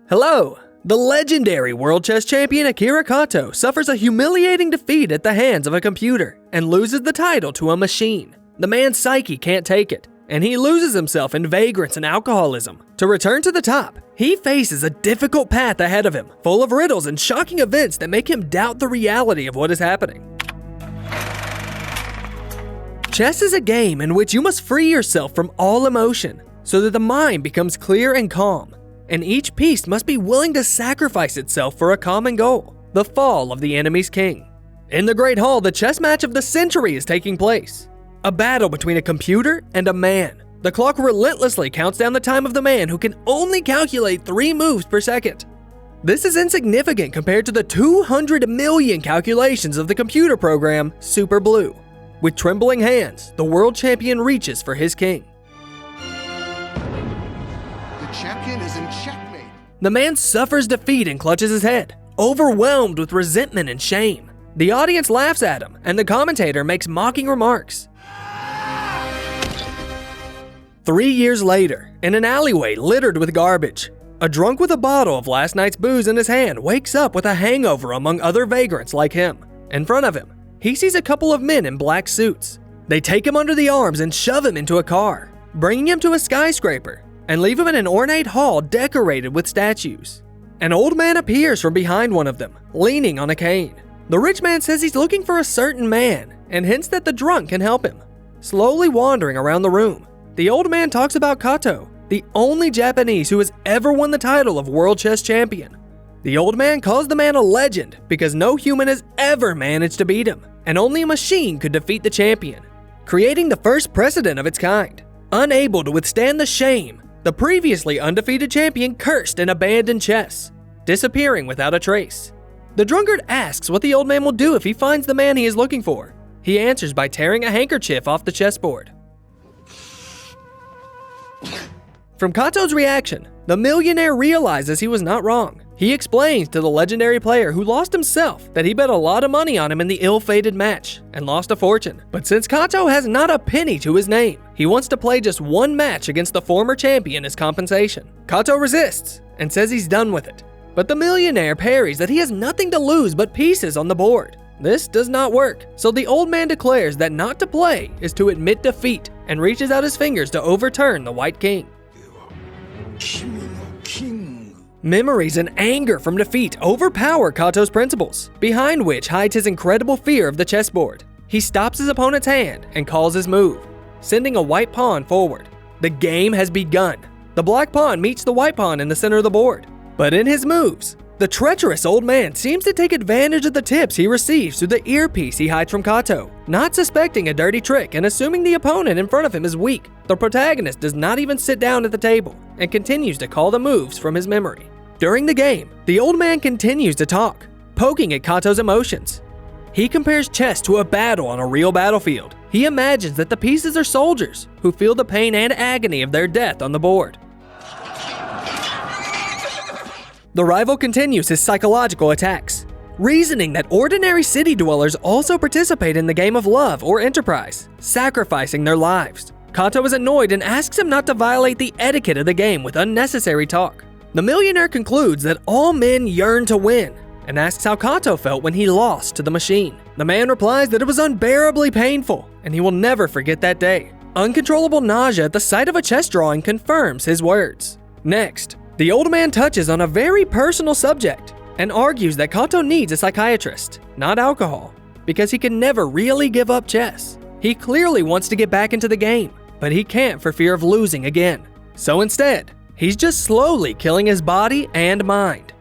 Hello! The legendary World Chess Champion Akira Kato suffers a humiliating defeat at the hands of a computer and loses the title to a machine. The man's psyche can't take it, and he loses himself in vagrants and alcoholism. To return to the top, he faces a difficult path ahead of him, full of riddles and shocking events that make him doubt the reality of what is happening. Chess is a game in which you must free yourself from all emotion so that the mind becomes clear and calm. And each piece must be willing to sacrifice itself for a common goal, the fall of the enemy's king. In the Great Hall, the chess match of the century is taking place. A battle between a computer and a man. The clock relentlessly counts down the time of the man who can only calculate 3 moves per second. This is insignificant compared to the 200 million calculations of the computer program Super Blue. With trembling hands, the world champion reaches for his king. Champion is in checkmate. The man suffers defeat and clutches his head, overwhelmed with resentment and shame. The audience laughs at him, and the commentator makes mocking remarks. 3 years later, in an alleyway littered with garbage, a drunk with a bottle of last night's booze in his hand wakes up with a hangover among other vagrants like him. In front of him, he sees a couple of men in black suits. They take him under the arms and shove him into a car, bringing him to a skyscraper, and leave him in an ornate hall decorated with statues. An old man appears from behind one of them, leaning on a cane. The rich man says he's looking for a certain man and hints that the drunk can help him. Slowly wandering around the room, the old man talks about Kato, the only Japanese who has ever won the title of World Chess Champion. The old man calls the man a legend because no human has ever managed to beat him, and only a machine could defeat the champion, creating the first precedent of its kind. Unable to withstand the shame, the previously undefeated champion cursed and abandoned chess, disappearing without a trace. The drunkard asks what the old man will do if he finds the man he is looking for. He answers by tearing a handkerchief off the chessboard. From Kato's reaction, the millionaire realizes he was not wrong. He explains to the legendary player who lost himself that he bet a lot of money on him in the ill-fated match and lost a fortune. But since Kato has not a penny to his name, he wants to play just one match against the former champion as compensation. Kato resists and says he's done with it. But the millionaire parries that he has nothing to lose but pieces on the board. This does not work, so the old man declares that not to play is to admit defeat and reaches out his fingers to overturn the White King. Memories and anger from defeat overpower Kato's principles, behind which hides his incredible fear of the chessboard. He stops his opponent's hand and calls his move, sending a white pawn forward. The game has begun. The black pawn meets the white pawn in the center of the board. But in his moves, the treacherous old man seems to take advantage of the tips he receives through the earpiece he hides from Kato. Not suspecting a dirty trick and assuming the opponent in front of him is weak, the protagonist does not even sit down at the table and continues to call the moves from his memory. During the game, the old man continues to talk, poking at Kato's emotions. He compares chess to a battle on a real battlefield. He imagines that the pieces are soldiers who feel the pain and agony of their death on the board. The rival continues his psychological attacks, reasoning that ordinary city dwellers also participate in the game of love or enterprise, sacrificing their lives. Kato is annoyed and asks him not to violate the etiquette of the game with unnecessary talk. The millionaire concludes that all men yearn to win and asks how Kato felt when he lost to the machine. The man replies that it was unbearably painful and he will never forget that day. Uncontrollable nausea at the sight of a chess drawing confirms his words. Next, the old man touches on a very personal subject and argues that Kato needs a psychiatrist, not alcohol, because he can never really give up chess. He clearly wants to get back into the game, but he can't for fear of losing again. So instead, he's just slowly killing his body and mind.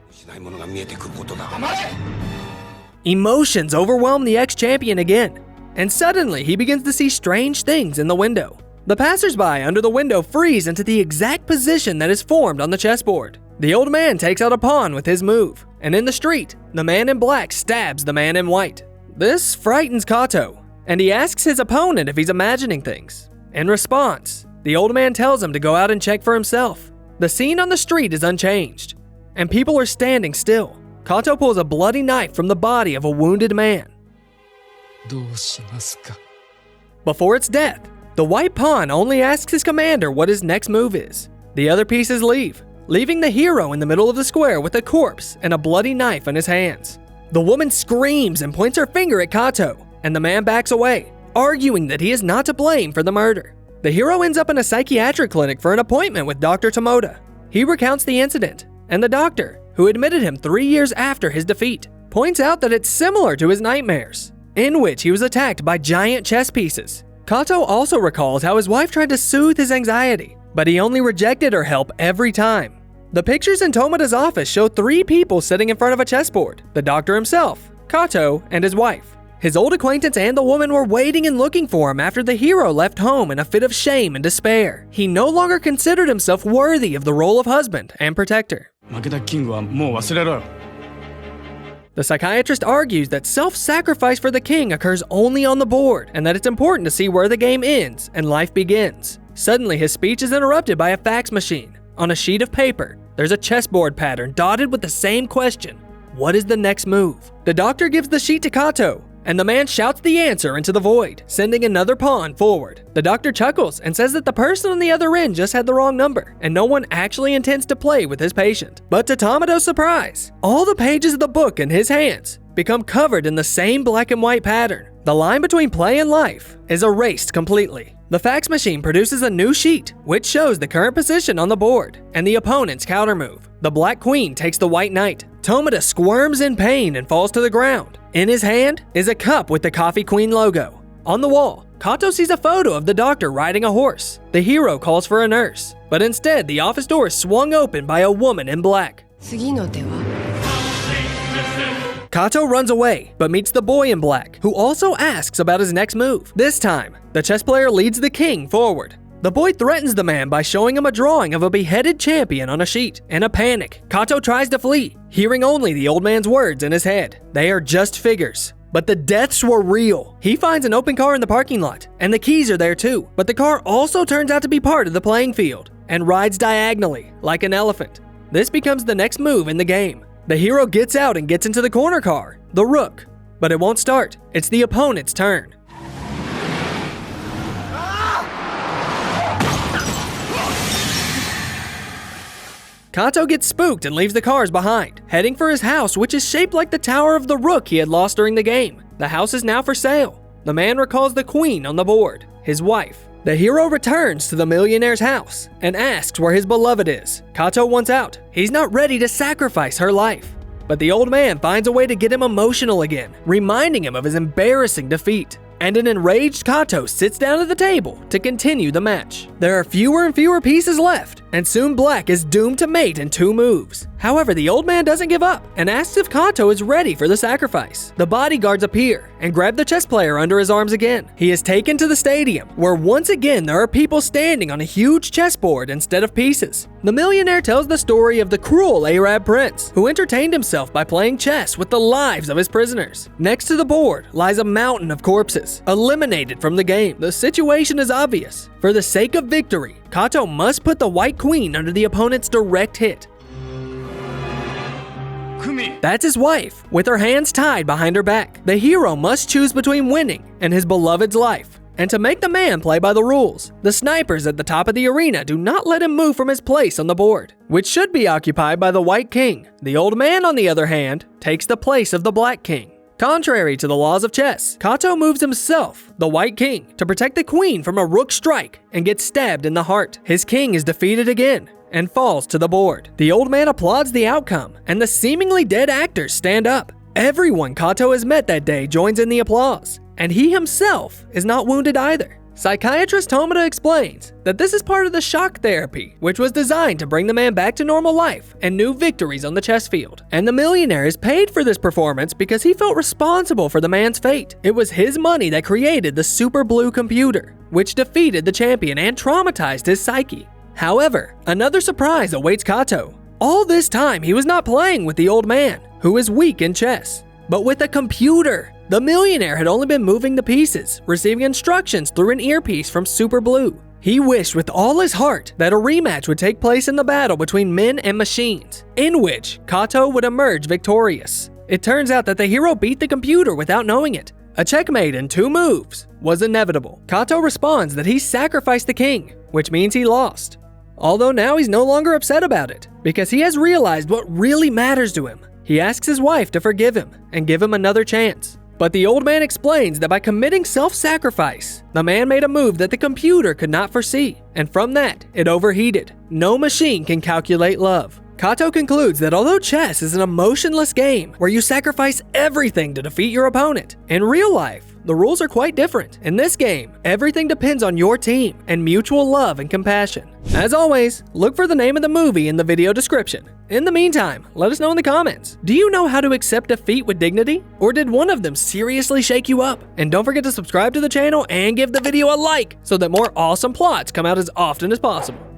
Emotions overwhelm the ex-champion again, and suddenly he begins to see strange things in the window. The passersby under the window freeze into the exact position that is formed on the chessboard. The old man takes out a pawn with his move, and in the street, the man in black stabs the man in white. This frightens Kato, and he asks his opponent if he's imagining things. In response, the old man tells him to go out and check for himself. The scene on the street is unchanged, and people are standing still. Kato pulls a bloody knife from the body of a wounded man. Before its death, the white pawn only asks his commander what his next move is. The other pieces leave, leaving the hero in the middle of the square with a corpse and a bloody knife in his hands. The woman screams and points her finger at Kato, and the man backs away, arguing that he is not to blame for the murder. The hero ends up in a psychiatric clinic for an appointment with Dr. Tomoda. He recounts the incident, and the doctor, who admitted him 3 years after his defeat, points out that it's similar to his nightmares, in which he was attacked by giant chess pieces. Kato also recalls how his wife tried to soothe his anxiety, but he only rejected her help every time. The pictures in Tomoda's office show 3 people sitting in front of a chessboard: the doctor himself, Kato, and his wife. His old acquaintance and the woman were waiting and looking for him after the hero left home in a fit of shame and despair. He no longer considered himself worthy of the role of husband and protector. The psychiatrist argues that self-sacrifice for the king occurs only on the board, and that it's important to see where the game ends and life begins. Suddenly, his speech is interrupted by a fax machine. On a sheet of paper, there's a chessboard pattern dotted with the same question: what is the next move? The doctor gives the sheet to Kato, and the man shouts the answer into the void, sending another pawn forward. The doctor chuckles and says that the person on the other end just had the wrong number, and no one actually intends to play with his patient. But to Tomoda's surprise, all the pages of the book in his hands become covered in the same black and white pattern. The line between play and life is erased completely. The fax machine produces a new sheet, which shows the current position on the board and the opponent's countermove. The black queen takes the white knight. Tomoda squirms in pain and falls to the ground. In his hand is a cup with the Coffee Queen logo. On the wall, Kato sees a photo of the doctor riding a horse. The hero calls for a nurse, but instead the office door is swung open by a woman in black. Kato runs away, but meets the boy in black, who also asks about his next move. This time, the chess player leads the king forward. The boy threatens the man by showing him a drawing of a beheaded champion on a sheet. In a panic, Kato tries to flee, hearing only the old man's words in his head. They are just figures, but the deaths were real. He finds an open car in the parking lot, and the keys are there too, but the car also turns out to be part of the playing field, and rides diagonally, like an elephant. This becomes the next move in the game. The hero gets out and gets into the corner car, the rook, but it won't start. It's the opponent's turn. Kato gets spooked and leaves the cars behind, heading for his house, which is shaped like the tower of the rook he had lost during the game. The house is now for sale. The man recalls the queen on the board, his wife. The hero returns to the millionaire's house and asks where his beloved is. Kato wants out. He's not ready to sacrifice her life. But the old man finds a way to get him emotional again, reminding him of his embarrassing defeat. And an enraged Kato sits down at the table to continue the match. There are fewer and fewer pieces left, and soon black is doomed to mate in 2 moves. However, the old man doesn't give up and asks if Kato is ready for the sacrifice. The bodyguards appear and grab the chess player under his arms again. He is taken to the stadium, where once again there are people standing on a huge chessboard instead of pieces. The millionaire tells the story of the cruel Arab prince, who entertained himself by playing chess with the lives of his prisoners. Next to the board lies a mountain of corpses, eliminated from the game. The situation is obvious. For the sake of victory, Kato must put the white queen under the opponent's direct hit. That's his wife, with her hands tied behind her back. The hero must choose between winning and his beloved's life. And to make the man play by the rules, the snipers at the top of the arena do not let him move from his place on the board, which should be occupied by the white king. The old man, on the other hand, takes the place of the black king. Contrary to the laws of chess, Kato moves himself, the white king, to protect the queen from a rook strike and gets stabbed in the heart. His king is defeated again and falls to the board. The old man applauds the outcome, and the seemingly dead actors stand up. Everyone Kato has met that day joins in the applause, and he himself is not wounded either. Psychiatrist Tomoda explains that this is part of the shock therapy, which was designed to bring the man back to normal life and new victories on the chess field. And the millionaire is paid for this performance because he felt responsible for the man's fate. It was his money that created the Super Blue computer, which defeated the champion and traumatized his psyche. However, another surprise awaits Kato. All this time, he was not playing with the old man, who is weak in chess, but with a computer. The millionaire had only been moving the pieces, receiving instructions through an earpiece from Super Blue. He wished with all his heart that a rematch would take place in the battle between men and machines, in which Kato would emerge victorious. It turns out that the hero beat the computer without knowing it. A checkmate in 2 moves was inevitable. Kato responds that he sacrificed the king, which means he lost. Although now he's no longer upset about it, because he has realized what really matters to him. He asks his wife to forgive him and give him another chance. But the old man explains that by committing self-sacrifice, the man made a move that the computer could not foresee, and from that, it overheated. No machine can calculate love. Kato concludes that although chess is an emotionless game where you sacrifice everything to defeat your opponent, in real life, the rules are quite different. In this game, everything depends on your team and mutual love and compassion. As always, look for the name of the movie in the video description. In the meantime, let us know in the comments. Do you know how to accept defeat with dignity? Or did one of them seriously shake you up? And don't forget to subscribe to the channel and give the video a like so that more awesome plots come out as often as possible.